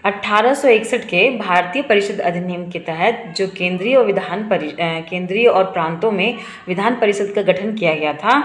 1861 के भारतीय परिषद अधिनियम के तहत जो केंद्रीय और प्रांतों में विधान परिषद का गठन किया गया था,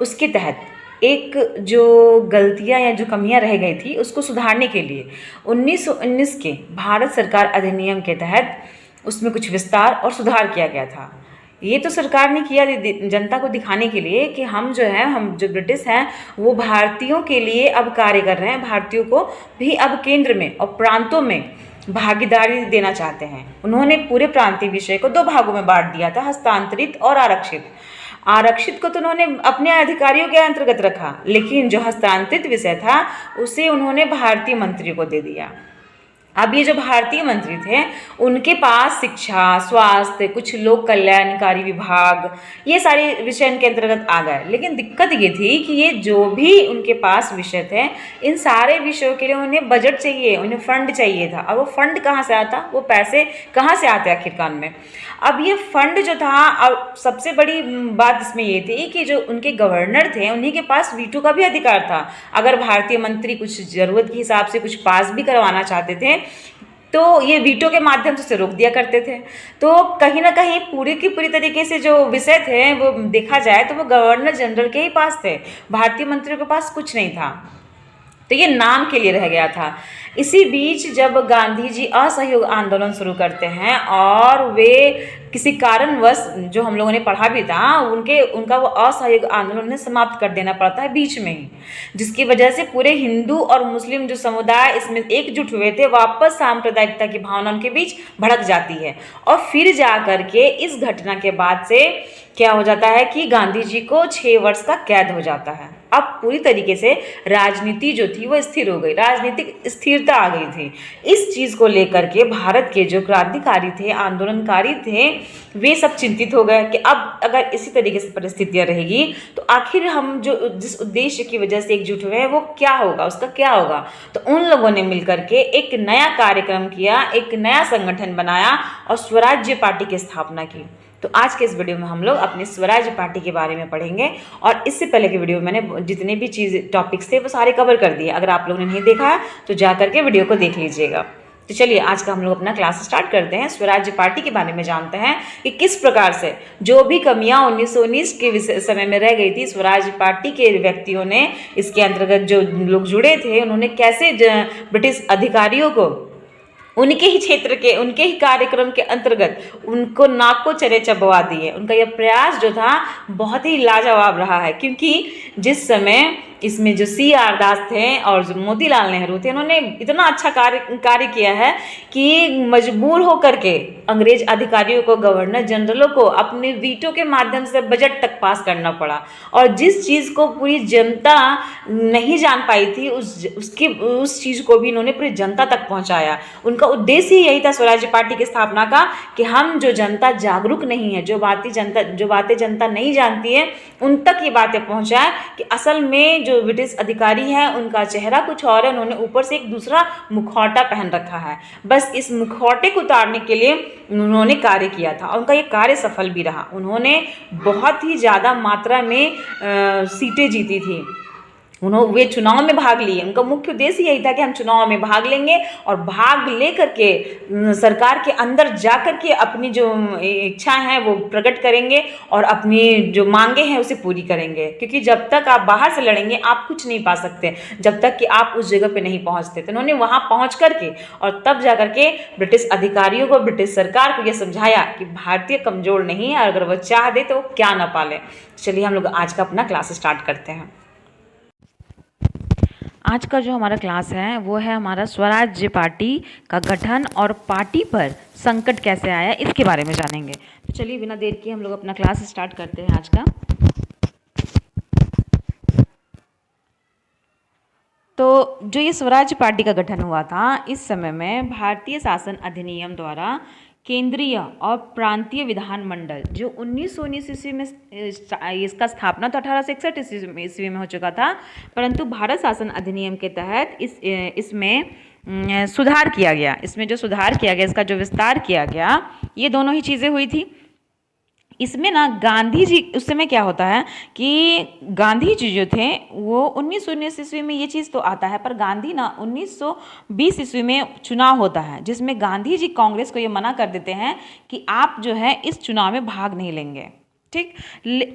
उसके तहत एक जो गलतियां या जो कमियां रह गई थी उसको सुधारने के लिए 1919 के भारत सरकार अधिनियम के तहत उसमें कुछ विस्तार और सुधार किया गया था। ये तो सरकार ने किया जनता को दिखाने के लिए कि हम जो ब्रिटिश हैं वो भारतीयों के लिए अब कार्य कर रहे हैं, भारतीयों को भी अब केंद्र में और प्रांतों में भागीदारी देना चाहते हैं। उन्होंने पूरे प्रांतीय विषय को 2 भागों में बांट दिया था, हस्तांतरित और आरक्षित। आरक्षित को तो उन्होंने अपने अधिकारियों के अंतर्गत रखा, लेकिन जो हस्तांतरित विषय था उसे उन्होंने भारतीय मंत्री को दे दिया। अब ये जो भारतीय मंत्री थे उनके पास शिक्षा, स्वास्थ्य, कुछ लोक कल्याणकारी विभाग, ये सारे विषय इनके अंतर्गत आ गए। लेकिन दिक्कत ये थी कि ये जो भी उनके पास विषय थे, इन सारे विषयों के लिए उन्हें बजट चाहिए, उन्हें फंड चाहिए था। और वो फंड कहाँ से आता, वो पैसे कहाँ से आते आखिरकार में। अब ये फंड जो था, और सबसे बड़ी बात इसमें ये थी कि जो उनके गवर्नर थे उन्हीं के पास वीटो का भी अधिकार था। अगर भारतीय मंत्री कुछ ज़रूरत के हिसाब से कुछ पास भी करवाना चाहते थे तो ये वीटो के माध्यम से उसे रोक दिया करते थे। तो कहीं ना कहीं पूरी की पूरी तरीके से जो विषय थे वो देखा जाए तो वो गवर्नर जनरल के ही पास थे, भारतीय मंत्रियों के पास कुछ नहीं था। तो ये नाम के लिए रह गया था। इसी बीच जब गांधी जी असहयोग आंदोलन शुरू करते हैं और वे किसी कारणवश, जो हम लोगों ने पढ़ा भी था, उनका वो असहयोग आंदोलन उन्हें समाप्त कर देना पड़ता है बीच में ही, जिसकी वजह से पूरे हिंदू और मुस्लिम जो समुदाय इसमें एकजुट हुए थे, वापस सांप्रदायिकता की भावना उनके बीच भड़क जाती है। और फिर जा कर के इस घटना के बाद से क्या हो जाता है कि गांधी जी को 6 वर्ष का कैद हो जाता है। अब पूरी तरीके से राजनीति जो थी वो स्थिर हो गई, राजनीतिक स्थिरता आ गई थी। इस चीज़ को लेकर के भारत के जो क्रांतिकारी थे, आंदोलनकारी थे, वे सब चिंतित हो गए कि अब अगर इसी तरीके से परिस्थितियाँ रहेगी तो आखिर हम जिस उद्देश्य की वजह से एकजुट हुए हैं वो क्या होगा, उसका क्या होगा। तो उन लोगों ने मिलकर के एक नया कार्यक्रम किया, एक नया संगठन बनाया और स्वराज्य पार्टी की स्थापना की। तो आज के इस वीडियो में हम लोग अपनी स्वराज्य पार्टी के बारे में पढ़ेंगे। और इससे पहले के वीडियो में मैंने जितने भी टॉपिक्स थे वो सारे कवर कर दिए। अगर आप लोगों ने नहीं देखा है तो जा करके वीडियो को देख लीजिएगा। तो चलिए आज का हम लोग अपना क्लास स्टार्ट करते हैं। स्वराज्य पार्टी के बारे में जानते हैं कि किस प्रकार से जो भी कमियां 1919 के समय में रह गई थी, स्वराज्य पार्टी के व्यक्तियों ने, इसके अंतर्गत जो लोग जुड़े थे, उन्होंने कैसे ब्रिटिश अधिकारियों को उनके ही क्षेत्र के, उनके ही कार्यक्रम के अंतर्गत उनको नाक को चने चबवा दिए। उनका यह प्रयास जो था बहुत ही लाजवाब रहा है, क्योंकि जिस समय इसमें जो CR दास थे और जो मोतीलाल नेहरू थे, उन्होंने इतना अच्छा कार्य किया है कि मजबूर होकर के अंग्रेज अधिकारियों को, गवर्नर जनरलों को अपने वीटो के माध्यम से बजट तक पास करना पड़ा। और जिस चीज़ को पूरी जनता नहीं जान पाई थी उस चीज़ को भी इन्होंने पूरी जनता तक पहुंचाया। उनका उद्देश्य ही यही था स्वराज्य पार्टी की स्थापना का कि हम जो जनता जागरूक नहीं है, जो बातें जनता नहीं जानती है, उन तक ये बातें पहुंचाए कि असल में जो ब्रिटिश अधिकारी हैं उनका चेहरा कुछ और है, उन्होंने ऊपर से एक दूसरा मुखौटा पहन रखा है। बस इस मुखौटे को उतारने के लिए उन्होंने कार्य किया था और उनका ये कार्य सफल भी रहा। उन्होंने बहुत ही ज़्यादा मात्रा में सीटें जीती थी। वे चुनाव में भाग लिए। उनका मुख्य उद्देश्य यही था कि हम चुनाव में भाग लेंगे और भाग लेकर के सरकार के अंदर जाकर के अपनी जो इच्छाएं हैं वो प्रकट करेंगे और अपनी जो मांगे हैं उसे पूरी करेंगे। क्योंकि जब तक आप बाहर से लड़ेंगे आप कुछ नहीं पा सकते, जब तक कि आप उस जगह पे नहीं पहुंचते। तो उन्होंने वहां पहुंच करके और तब जा करके ब्रिटिश अधिकारियों को, ब्रिटिश सरकार को यह समझाया कि भारतीय कमजोर नहीं है, अगर वह चाह दे तो वो क्या ना पाले। चलिए हम लोग आज का अपना क्लास स्टार्ट करते हैं। आज का जो हमारा क्लास है वो है हमारा स्वराज्य पार्टी का गठन और पार्टी पर संकट कैसे आया, इसके बारे में जानेंगे। तो चलिए बिना देर किए हम लोग अपना क्लास स्टार्ट करते हैं आज का। तो जो ये स्वराज्य पार्टी का गठन हुआ था, इस समय में भारतीय शासन अधिनियम द्वारा केंद्रीय और प्रांतीय विधानमंडल जो 1919 ईस्वी में इसका स्थापना तो 1861 ईस्वी में हो चुका था, परंतु भारत शासन अधिनियम के तहत इसमें सुधार किया गया। इसमें जो सुधार किया गया, इसका जो विस्तार किया गया, ये दोनों ही चीज़ें हुई थी इसमें ना गांधी जी उस समय क्या होता है कि गांधी जी जो थे वो 1919 ईस्वी में ये चीज़ तो आता है, पर गांधी ना 1920 ईस्वी में चुनाव होता है जिसमें गांधी जी कांग्रेस को ये मना कर देते हैं कि आप जो है इस चुनाव में भाग नहीं लेंगे। ठीक।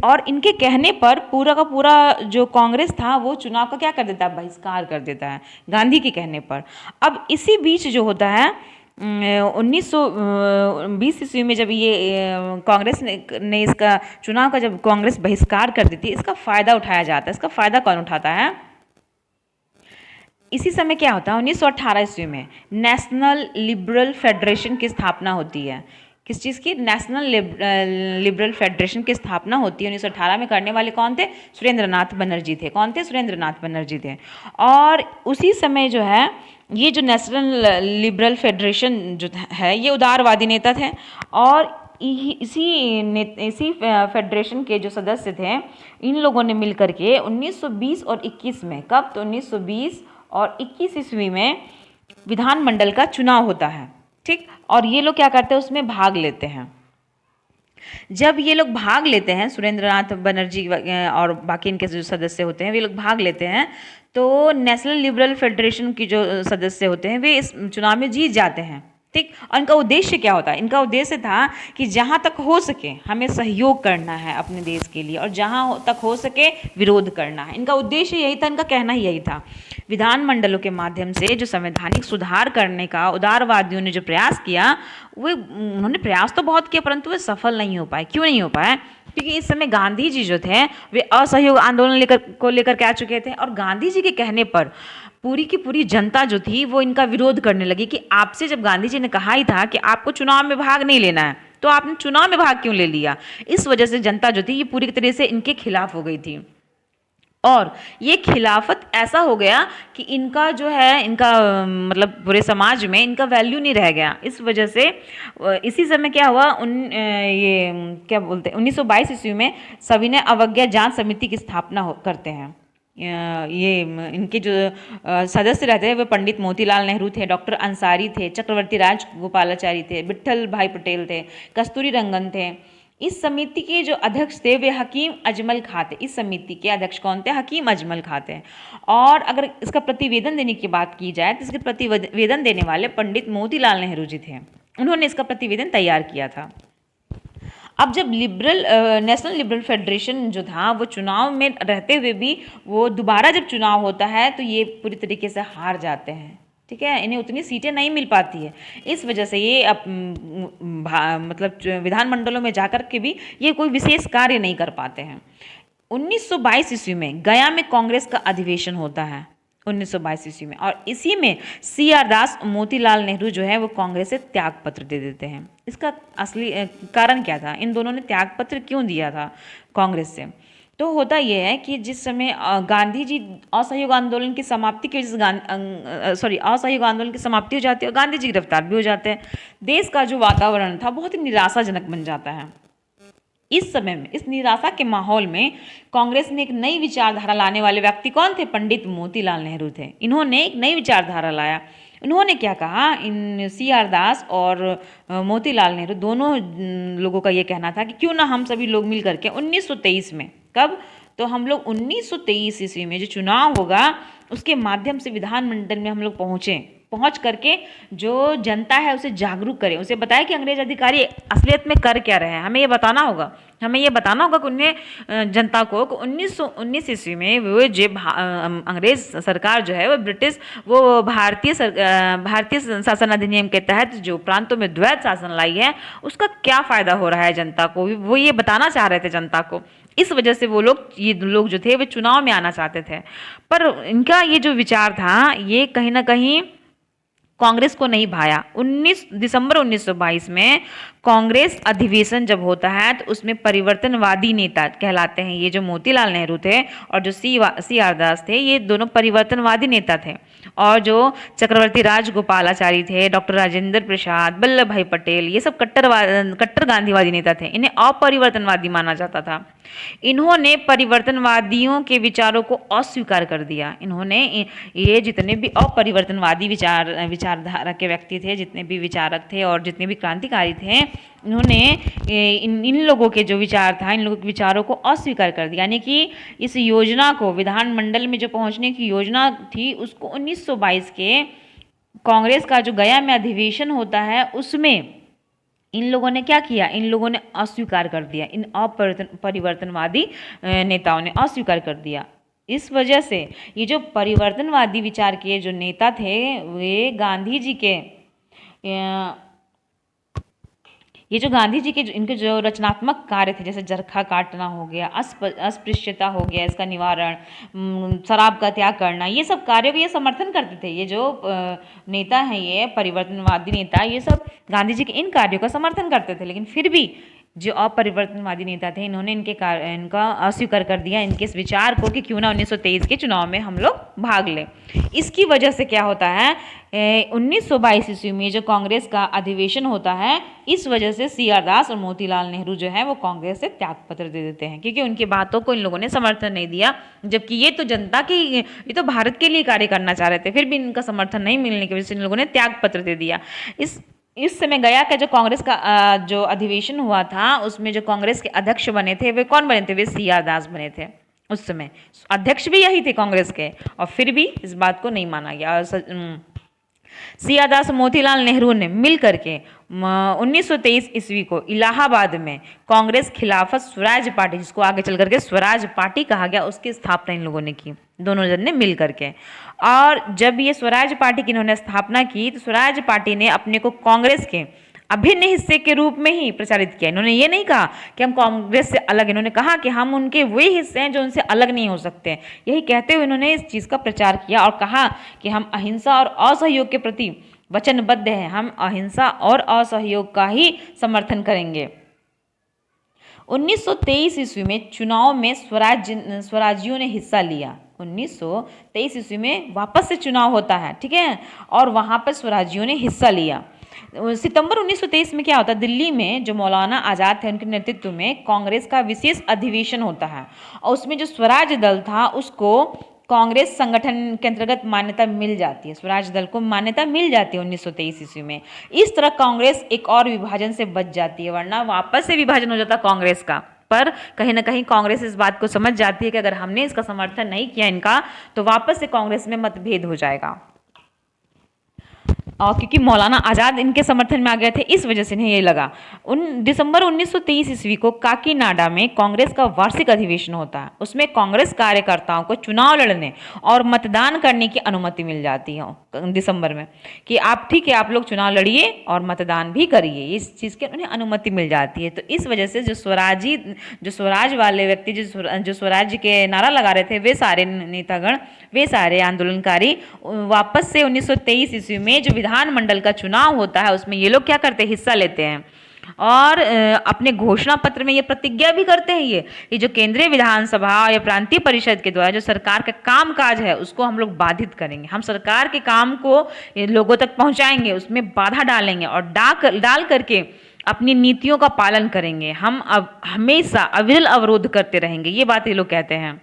और इनके कहने पर पूरा का पूरा जो कांग्रेस था वो चुनाव का क्या कर देता है, बहिष्कार कर देता है गांधी के कहने पर। अब इसी बीच जो होता है 1920 ईस्वी में जब ये कांग्रेस ने इसका चुनाव का जब कांग्रेस बहिष्कार कर देती है, इसका फ़ायदा उठाया जाता है। इसका फ़ायदा कौन उठाता है? इसी समय क्या होता है 1918 ईस्वी में नेशनल लिबरल फेडरेशन की स्थापना होती है। किस चीज़ की? नेशनल लिबरल फेडरेशन की स्थापना होती है 1918 में। करने वाले कौन थे? सुरेंद्रनाथ बनर्जी थे। कौन थे? सुरेंद्रनाथ बनर्जी थे। और उसी समय जो है ये जो नेशनल लिबरल फेडरेशन जो है ये उदारवादी नेता थे, और इसी फेडरेशन के जो सदस्य थे इन लोगों ने मिलकर के 1920 और 21 में, कब? तो 1920 और 21 ईस्वी में विधानमंडल का चुनाव होता है। ठीक। और ये लोग क्या करते हैं, उसमें भाग लेते हैं। जब ये लोग भाग लेते हैं, सुरेंद्रनाथ बनर्जी और बाकी इनके जो सदस्य होते हैं वे लोग भाग लेते हैं, तो नेशनल लिबरल फेडरेशन की जो सदस्य होते हैं वे इस चुनाव में जीत जाते हैं। ठीक। और इनका उद्देश्य क्या होता है? इनका उद्देश्य था कि जहाँ तक हो सके हमें सहयोग करना है अपने देश के लिए, और जहाँ तक हो सके विरोध करना है। इनका उद्देश्य यही था, इनका कहना ही यही था। विधानमंडलों के माध्यम से जो संवैधानिक सुधार करने का उदारवादियों ने जो प्रयास किया, वे उन्होंने प्रयास तो बहुत किया परंतु वे सफल नहीं हो पाए। क्यों नहीं हो पाए? क्योंकि इस समय गांधी जी जो थे वे असहयोग आंदोलन लेकर के आ चुके थे, और गांधी जी के कहने पर पूरी की पूरी जनता जो थी वो इनका विरोध करने लगी कि आपसे जब गांधी जी ने कहा ही था कि आपको चुनाव में भाग नहीं लेना है, तो आपने चुनाव में भाग क्यों ले लिया? इस वजह से जनता जो थी ये पूरी तरह से इनके खिलाफ हो गई थी, और ये खिलाफत ऐसा हो गया कि इनका जो है इनका मतलब पूरे समाज में इनका वैल्यू नहीं रह गया। इस वजह से इसी समय क्या हुआ, ये क्या बोलते हैं 1922 ईस्वी में सविनय अवज्ञा जांच समिति की स्थापना करते हैं। ये इनके जो सदस्य रहते हैं वे पंडित मोतीलाल नेहरू थे, डॉक्टर अंसारी थे, चक्रवर्ती राज गोपालाचारी थे, विट्ठल भाई पटेल थे, कस्तूरी रंगन थे। इस समिति के जो अध्यक्ष थे वे हकीम अजमल खां थे। इस समिति के अध्यक्ष कौन थे? हकीम अजमल खां थे। और अगर इसका प्रतिवेदन देने की बात की जाए तो इसके प्रतिवेदन देने वाले पंडित मोतीलाल नेहरू जी थे। उन्होंने इसका प्रतिवेदन तैयार किया था। अब जब नेशनल लिबरल फेडरेशन जो था वो चुनाव में रहते हुए भी वो दोबारा जब चुनाव होता है तो ये पूरी तरीके से हार जाते हैं। ठीक है, इन्हें उतनी सीटें नहीं मिल पाती है। इस वजह से ये मतलब विधानमंडलों में जाकर के भी ये कोई विशेष कार्य नहीं कर पाते हैं। 1922 ईस्वी में गया में कांग्रेस का अधिवेशन होता है 1922 ईस्वी में, और इसी में CR दास मोतीलाल नेहरू जो है वो कांग्रेस से त्याग पत्र दे देते हैं। इसका असली कारण क्या था? इन दोनों ने त्याग पत्र क्यों दिया था कांग्रेस से? तो होता यह है कि जिस समय गांधी जी असहयोग आंदोलन की समाप्ति की वजह से असहयोग आंदोलन की समाप्ति हो जाती है और गांधी जी गिरफ्तार भी हो जाते हैं। देश का जो वातावरण था बहुत ही निराशाजनक बन जाता है। इस समय में इस निराशा के माहौल में कांग्रेस में एक नई विचारधारा लाने वाले व्यक्ति कौन थे? पंडित मोतीलाल नेहरू थे। इन्होंने एक नई विचारधारा लाया। इन्होंने क्या कहा? इन CR दास और मोतीलाल नेहरू दोनों लोगों का ये कहना था कि क्यों ना हम सभी लोग मिल करके 1923 में, कब? तो हम लोग 1923 ईस्वी में जो चुनाव होगा उसके माध्यम से विधानमंडल में हम लोग पहुंच करके जो जनता है उसे जागरूक करें, उसे बताएं कि अंग्रेज अधिकारी असलियत में कर क्या रहे हैं। हमें ये बताना होगा कि उन्हें जनता को 1919 ईस्वी में वो जो अंग्रेज सरकार जो है वो भारतीय शासन अधिनियम के तहत जो प्रांतों में द्वैत शासन लाई है उसका क्या फ़ायदा हो रहा है जनता को, वो ये बताना चाह रहे थे जनता को। इस वजह से ये लोग जो थे वे चुनाव में आना चाहते थे, पर इनका ये जो विचार था ये कहीं ना कहीं कांग्रेस को नहीं भाया। 19 दिसंबर 1922 में कांग्रेस अधिवेशन जब होता है तो उसमें परिवर्तनवादी नेता कहलाते हैं ये जो मोतीलाल नेहरू थे और जो CR दास थे, ये दोनों परिवर्तनवादी नेता थे। और जो चक्रवर्ती राज गोपालाचारी थे, डॉक्टर राजेंद्र प्रसाद, वल्लभ भाई पटेल, ये सब कट्टर गांधीवादी नेता थे। इन्हें अपरिवर्तनवादी माना जाता था। इन्होंने परिवर्तनवादियों के विचारों को अस्वीकार कर दिया। इन्होंने ये जितने भी अपरिवर्तनवादी विचारधारा के व्यक्ति थे, जितने भी विचारक थे और जितने भी क्रांतिकारी थे, इन्होंने इन इन लोगों के जो विचार था, इन लोगों के विचारों को अस्वीकार कर दिया, यानी कि इस योजना को, विधानमंडल में जो पहुंचने की योजना थी, उसको 1922 के कांग्रेस का जो गया में अधिवेशन होता है उसमें इन लोगों ने क्या किया, इन लोगों ने अस्वीकार कर दिया, इन परिवर्तनवादी नेताओं ने अस्वीकार कर दिया। इस वजह से ये जो परिवर्तनवादी विचार के जो नेता थे, वे गांधी जी के ये जो गांधी जी के इनके जो रचनात्मक कार्य थे, जैसे चरखा काटना हो गया, अस्पृश्यता हो गया, इसका निवारण, शराब का त्याग करना, ये सब कार्यों को ये समर्थन करते थे। ये जो नेता हैं, ये परिवर्तनवादी नेता, ये सब गांधी जी के इन कार्यों का समर्थन करते थे। लेकिन फिर भी जो अपरिवर्तनवादी नेता थे, इन्होंने इनका अस्वीकार कर दिया, इनके इस विचार को, कि क्यों ना 1923 के चुनाव में हम लोग भाग लें। इसकी वजह से क्या होता है, 1922 ईस्वी में जो कांग्रेस का अधिवेशन होता है, इस वजह से CR दास और मोतीलाल नेहरू जो है वो कांग्रेस से त्यागपत्र दे देते हैं, क्योंकि उनकी बातों को इन लोगों ने समर्थन नहीं दिया। जबकि ये तो जनता की, ये तो भारत के लिए कार्य करना चाह रहे थे, फिर भी इनका समर्थन नहीं मिलने की वजह से इन लोगों ने त्यागपत्र दे दिया। इस समय गया का जो कांग्रेस का जो अधिवेशन हुआ था, उसमें जो कांग्रेस के अध्यक्ष बने थे, वे कौन बने थे, वे CR दास बने थे। उस समय अध्यक्ष भी यही थे कांग्रेस के, और फिर भी इस बात को नहीं माना गया। CR दास मोतीलाल नेहरू ने मिल करके 1923 ईस्वी को इलाहाबाद में कांग्रेस खिलाफत स्वराज पार्टी, जिसको आगे चल करके स्वराज पार्टी कहा गया, उसकी स्थापना इन लोगों ने की, दोनों जन ने मिल करके। और जब ये स्वराज पार्टी की इन्होंने स्थापना की, तो स्वराज पार्टी ने अपने को कांग्रेस के अभिन्न हिस्से के रूप में ही प्रचारित किया। इन्होंने ये नहीं कहा कि हम कांग्रेस से अलग, इन्होंने कहा कि हम उनके वही हिस्से हैं जो उनसे अलग नहीं हो सकते। यही कहते हुए इन्होंने इस चीज़ का प्रचार किया और कहा कि हम अहिंसा और असहयोग के प्रति वचनबद्ध हैं, हम अहिंसा और असहयोग का ही समर्थन करेंगे। 1923 ईस्वी में चुनाव में स्वराजियों ने हिस्सा लिया। 1923 ईस्वी में वापस से चुनाव होता है, ठीक है, और वहाँ पर स्वराजियों ने हिस्सा लिया। सितंबर 1923 में क्या होता है, दिल्ली में जो मौलाना आज़ाद थे, उनके नेतृत्व में कांग्रेस का विशेष अधिवेशन होता है, और उसमें जो स्वराज दल था उसको कांग्रेस संगठन के अंतर्गत मान्यता मिल जाती है। स्वराज दल को मान्यता मिल जाती है 1923 ईस्वी में। इस तरह कांग्रेस एक और विभाजन से बच जाती है, वरना वापस से विभाजन हो जाता कांग्रेस का। पर कहीं ना कहीं कांग्रेस इस बात को समझ जाती है कि अगर हमने इसका समर्थन नहीं किया इनका, तो वापस से कांग्रेस में मतभेद हो जाएगा। और क्योंकि मौलाना आज़ाद इनके समर्थन में आ गए थे, इस वजह से इन्हें ये लगा। दिसंबर 1923 ईस्वी को काकीनाडा में कांग्रेस का वार्षिक अधिवेशन होता है। उसमें कांग्रेस कार्यकर्ताओं को चुनाव लड़ने और मतदान करने की अनुमति मिल जाती है दिसंबर में, कि आप ठीक है, आप लोग चुनाव लड़िए और मतदान भी करिए, इस चीज़ की उन्हें अनुमति मिल जाती है। तो इस वजह से जो स्वराज वाले व्यक्ति, जो स्वराज के नारा लगा रहे थे, वे सारे नेतागण, वे सारे आंदोलनकारी वापस से 1923 ईस्वी में जो विधानमंडल का चुनाव होता है, उसमें ये लोग क्या करते हैं, हिस्सा लेते हैं। और अपने घोषणा पत्र में ये प्रतिज्ञा भी करते हैं, ये जो केंद्रीय विधानसभा या प्रांतीय परिषद के द्वारा जो सरकार का काम काज है, उसको हम लोग बाधित करेंगे। हम सरकार के काम को लोगों तक पहुंचाएंगे, उसमें बाधा डालेंगे और डाल करके अपनी नीतियों का पालन करेंगे। हम अब हमेशा अविरल अवरोध करते रहेंगे, ये बात ये लोग कहते हैं।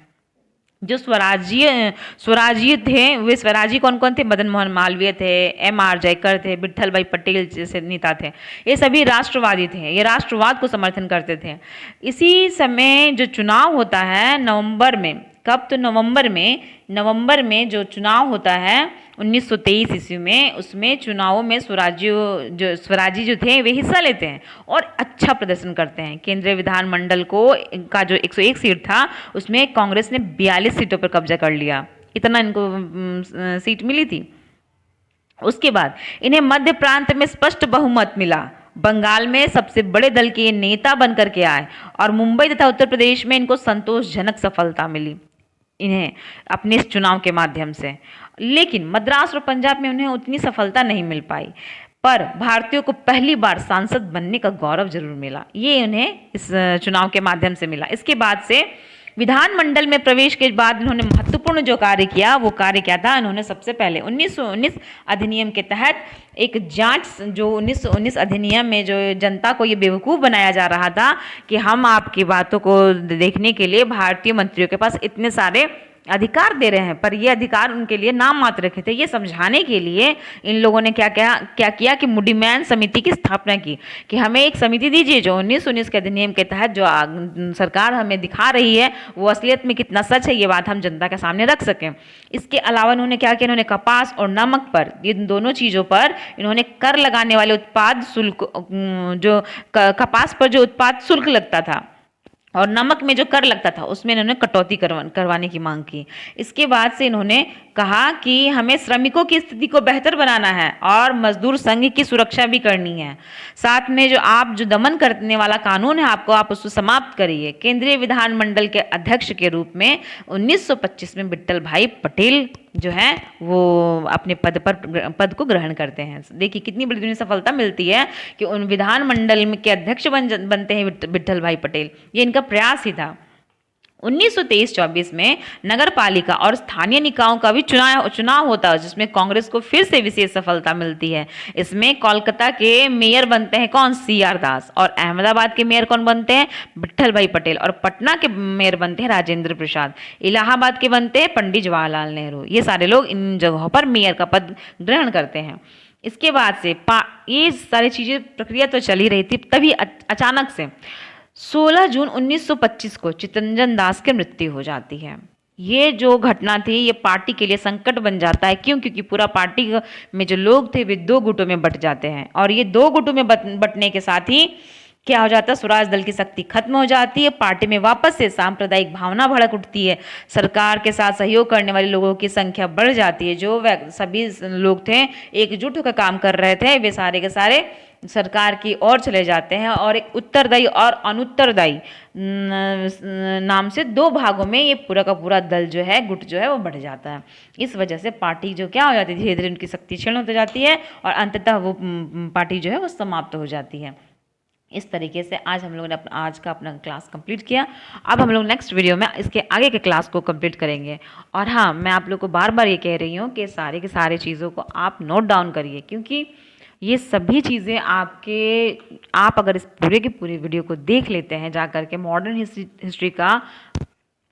जो स्वराजीय थे, वे स्वराजी कौन कौन थे, मदन मोहन मालवीय थे, MR जयकर थे, विट्ठल भाई पटेल जैसे नेता थे। ये सभी राष्ट्रवादी थे, ये राष्ट्रवाद को समर्थन करते थे। इसी समय जो चुनाव होता है नवंबर में, कब, तो नवंबर में जो चुनाव होता है 1923 ईस्वी में, उसमें चुनावों में स्वराजी जो थे वे हिस्सा लेते हैं और अच्छा प्रदर्शन करते हैं। केंद्रीय विधानमंडल का जो 101 सीट था, उसमें कांग्रेस ने 42 सीटों पर कब्जा कर लिया, इतना इनको सीट मिली थी। उसके बाद इन्हें मध्य प्रांत में स्पष्ट बहुमत मिला, बंगाल में सबसे बड़े दल के नेता बनकर के आए, और मुंबई तथा उत्तर प्रदेश में इनको संतोषजनक सफलता मिली इन्हें अपने इस चुनाव के माध्यम से। लेकिन मद्रास और पंजाब में उन्हें उतनी सफलता नहीं मिल पाई, पर भारतीयों को पहली बार सांसद बनने का गौरव जरूर मिला, ये उन्हें इस चुनाव के माध्यम से मिला। इसके बाद से विधानमंडल में प्रवेश के बाद इन्होंने महत्वपूर्ण जो कार्य किया, वो कार्य क्या था, इन्होंने सबसे पहले 1919 अधिनियम के तहत एक जांच, जो 1919 अधिनियम में जो जनता को ये बेवकूफ़ बनाया जा रहा था कि हम आपकी बातों को देखने के लिए भारतीय मंत्रियों के पास इतने सारे अधिकार दे रहे हैं, पर ये अधिकार उनके लिए नाम मात्र रखे थे। ये समझाने के लिए इन लोगों ने क्या किया कि मुडीमैन समिति की स्थापना की कि हमें एक समिति दीजिए जो 1919 के अधिनियम के तहत जो सरकार हमें दिखा रही है वो असलियत में कितना सच है, ये बात हम जनता के सामने रख सकें। इसके अलावा इन्होंने क्या किया, इन्होंने कपास और नमक पर, ये दोनों चीज़ों पर इन्होंने कर लगाने वाले उत्पाद शुल्क, जो कपास पर जो उत्पाद शुल्क लगता था और नमक में जो कर लगता था उसमें इन्होंने कटौती करवाने की मांग की। इसके बाद से इन्होंने कहा कि हमें श्रमिकों की स्थिति को बेहतर बनाना है और मजदूर संघ की सुरक्षा भी करनी है। साथ में जो दमन करने वाला कानून है आप उसको समाप्त करिए। केंद्रीय विधानमंडल के अध्यक्ष के रूप में 1925 में विट्ठल भाई पटेल जो है वो अपने पद को ग्रहण करते हैं। देखिए कितनी बड़ी उन्हें सफलता मिलती है कि उन विधानमंडल के अध्यक्ष बनते हैं विट्ठल भाई पटेल। ये इनका प्रयास ही था। 1923-24 में नगर पालिका और स्थानीय निकायों का भी चुनाव होता है जिसमें कांग्रेस को फिर से विशेष सफलता मिलती है। इसमें कोलकाता के मेयर बनते हैं कौन, CR दास, और अहमदाबाद के मेयर कौन बनते हैं, विट्ठल भाई पटेल, और पटना के मेयर बनते हैं राजेंद्र प्रसाद, इलाहाबाद के बनते हैं पंडित जवाहरलाल नेहरू। ये सारे लोग इन जगहों पर मेयर का पद ग्रहण करते हैं। इसके बाद से ये सारी चीज़ें प्रक्रिया तो चली रही थी, तभी अचानक से 16 जून 1925 को चित्तरंजन दास की मृत्यु हो जाती है। ये जो घटना थी ये पार्टी के लिए संकट बन जाता है। क्यों? क्योंकि पूरा पार्टी में जो लोग थे वे 2 गुटों में बट जाते हैं और ये 2 गुटों में बटने के साथ ही क्या हो जाता है, स्वराज दल की शक्ति खत्म हो जाती है। पार्टी में वापस से सांप्रदायिक भावना भड़क उठती है। सरकार के साथ सहयोग करने वाले लोगों की संख्या बढ़ जाती है। जो सभी लोग थे एकजुट होकर काम कर रहे थे वे सारे के सारे सरकार की ओर चले जाते हैं और एक उत्तरदायी और अनुत्तरदायी नाम से 2 भागों में ये पूरा का पूरा दल जो है, गुट जो है वो बढ़ जाता है। इस वजह से पार्टी जो क्या हो जाती है, धीरे धीरे उनकी शक्ति क्षीण होती जाती है और अंततः वो पार्टी जो है वो समाप्त हो जाती है। इस तरीके से आज हम लोगों ने आज का अपना क्लास कंप्लीट किया। अब हम लोग नेक्स्ट वीडियो में इसके आगे के क्लास को कंप्लीट करेंगे। और हाँ, मैं आप लोग को बार बार ये कह रही हूँ कि सारे के सारे चीज़ों को आप नोट डाउन करिए, क्योंकि ये सभी चीज़ें आप अगर इस पूरे की पूरी वीडियो को देख लेते हैं जा कर के मॉडर्न हिस्ट्री का,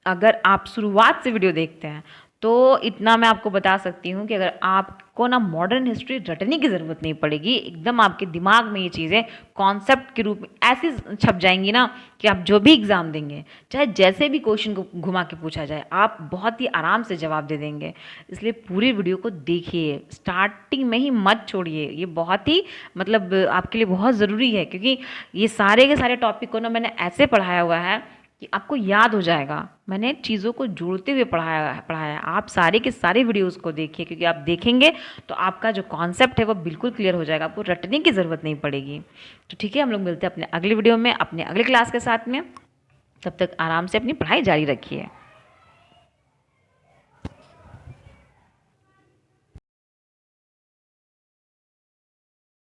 अगर आप शुरुआत से वीडियो देखते हैं तो इतना मैं आपको बता सकती हूँ कि अगर आपको ना मॉडर्न हिस्ट्री रटने की ज़रूरत नहीं पड़ेगी। एकदम आपके दिमाग में ये चीज़ें कॉन्सेप्ट के रूप में ऐसी छप जाएंगी ना कि आप जो भी एग्ज़ाम देंगे, चाहे जैसे भी क्वेश्चन को घुमा के पूछा जाए, आप बहुत ही आराम से जवाब दे देंगे। इसलिए पूरी वीडियो को देखिए, स्टार्टिंग में ही मत छोड़िए। ये बहुत ही मतलब आपके लिए बहुत ज़रूरी है, क्योंकि ये सारे के सारे टॉपिक को ना मैंने ऐसे पढ़ाया हुआ है कि आपको याद हो जाएगा। मैंने चीज़ों को जोड़ते हुए पढ़ाया। आप सारे के सारे वीडियोस को देखिए, क्योंकि आप देखेंगे तो आपका जो कॉन्सेप्ट है वो बिल्कुल क्लियर हो जाएगा, आपको रटने की ज़रूरत नहीं पड़ेगी। तो ठीक है, हम लोग मिलते हैं अपने अगले वीडियो में अपने अगले क्लास के साथ में। तब तक आराम से अपनी पढ़ाई जारी रखिए।